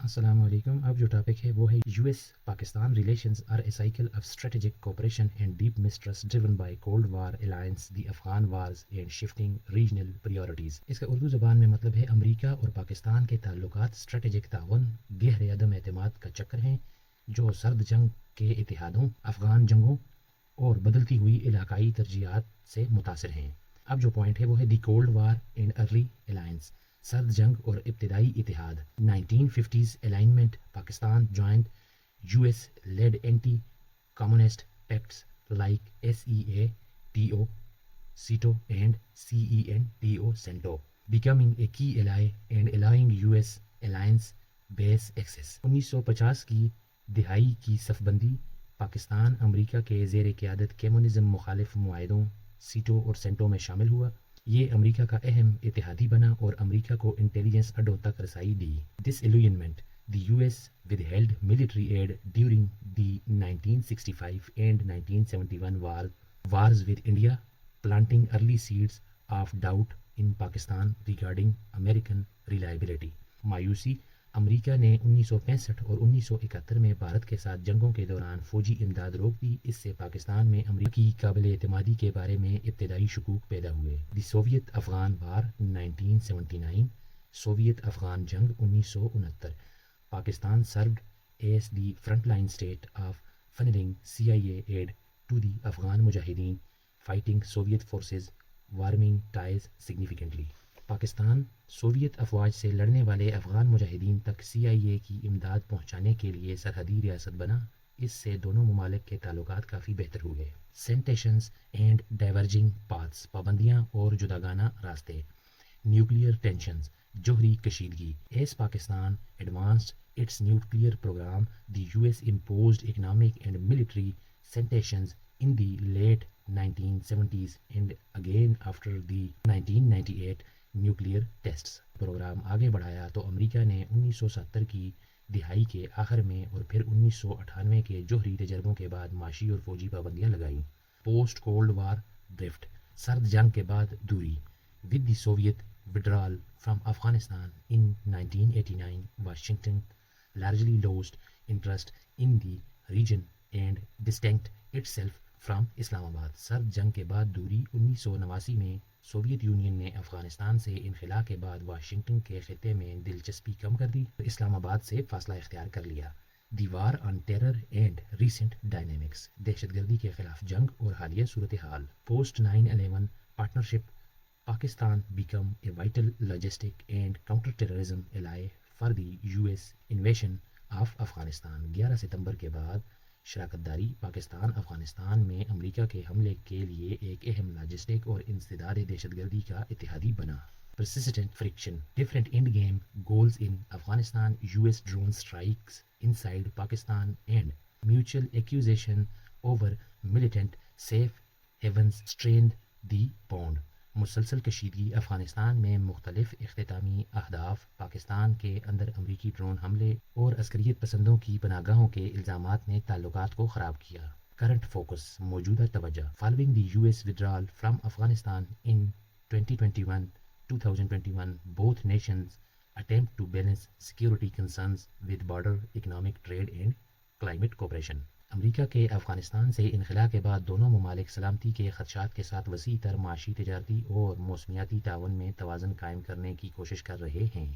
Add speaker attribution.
Speaker 1: السلام علیکم. اب جو ٹاپک ہے وہ ہے U S Pakistan relations are a cycle of strategic cooperation and deep mistrust driven by cold war alliance the Afghan wars and shifting regional priorities. اس کا اردو زبان میں مطلب ہے امریکہ اور پاکستان کے تعلقات اسٹریٹجک تعاون گہرے عدم اعتماد کا چکر ہیں جو سرد جنگ کے اتحادوں، افغان جنگوں اور بدلتی ہوئی علاقائی ترجیحات سے متاثر ہیں. اب جو پوائنٹ ہے وہ ہے the cold war and early alliance, سرد جنگ اور ابتدائی اتحاد. 1950s alignment Pakistan joined US led anti-communist pacts like SEATO, CETO and CENTO CENTO, becoming a key ally and allowing US alliance base access. 1950 کی دہائی کی صف بندی پاکستان امریکہ کے زیر قیادت کمیونزم مخالف معاہدوں سیٹو اور سینٹو میں شامل ہوا. یہ امریکہ کا اہم اتحادی بنا اور امریکہ کو انٹیلیجنس اڈوں تک رسائی دی. This involvement the U S withheld military aid during the 1965 and 1971 wars with India, planting early seeds of doubt in Pakistan regarding American reliability. مایوسی امریکہ نے 1965 اور 1971 میں بھارت کے ساتھ جنگوں کے دوران فوجی امداد روک دی. اس سے پاکستان میں امریکہ کی قابل اعتمادی کے بارے میں ابتدائی شکوک پیدا ہوئے. The Soviet Afghan war 1979، Soviet Afghan جنگ 1969. Pakistan served as the frontline state of funneling CIA aid to the Afghan مجاہدین fighting Soviet forces, warming ties significantly. Pakistan Soviet افواج سے لڑنے والے افغان مجاہدین تک CIA کی امداد پہنچانے کے لیے سرحدی ریاست بنا. اس سے دونوں ممالک کے تعلقات کافی بہتر ہوئے. سینٹیشنز اینڈ ڈائیورجنگ پاتھس، پابندیاں اور جداگانہ راستے. نیوکلیئر ٹینشنز، جوہری کشیدگی. As Pakistan advanced its nuclear programme the U S imposed economic and military sanctions in the late 1970s and again after the 1998 nuclear tests. Programme آگے بڑھایا تو امریکہ نے 1970 کی دہائی کے آخر میں اور پھر 1998 کے جوہری تجربوں کے بعد معاشی اور فوجی پابندیاں لگائیں. پوسٹ کولڈ وار ڈرفٹ، سرد جنگ کے بعد دوری. With the Soviet withdrawal from Afghanistan in 1989, Washington largely lost interest in the region and distanced itself from Islamabad. سرد جنگ کے بعد دوری. 1989 میں سوویت یونین نے افغانستان سے انخلا کے بعد واشنگٹن کے خطے میں دلچسپی کم کر دی، اسلام آباد سے فاصلہ اختیار کر لیا. The war on terror and recent dynamics, دہشت گردی کے خلاف جنگ اور حالیہ صورتحال. Post 9/11 partnership, Pakistan became a vital logistic and counter terrorism ally for the U S invasion of Afghanistan. 11 ستمبر کے بعد شراکت داری پاکستان افغانستان میں امریکہ کے حملے کے لیے ایک اہم لاجسٹک اور انسداد دہشت گردی کا اتحادی بنا. persistent friction, different end-game goals in Afghanistan, US drone strikes inside Pakistan and mutual accusation over militant safe havens strained the bond. مسلسل کشیدگی افغانستان میں مختلف اختتامی اہداف. پاکستان کے اندر امریکی ڈرون حملے اور عسکریت پسندوں کی پناہگاہوں کے الزامات نے تعلقات کو خراب کیا. کرنٹ فوکس، موجودہ توجہ. Following the U S withdrawal from Afghanistan in 2021, both nations attempt to balance security concerns with border economic trade and climate cooperation. امریکہ کے افغانستان سے انخلا کے بعد دونوں ممالک سلامتی کے خدشات کے ساتھ وسیع تر معاشی، تجارتی اور موسمیاتی تعاون میں توازن قائم کرنے کی کوشش کر رہے ہیں.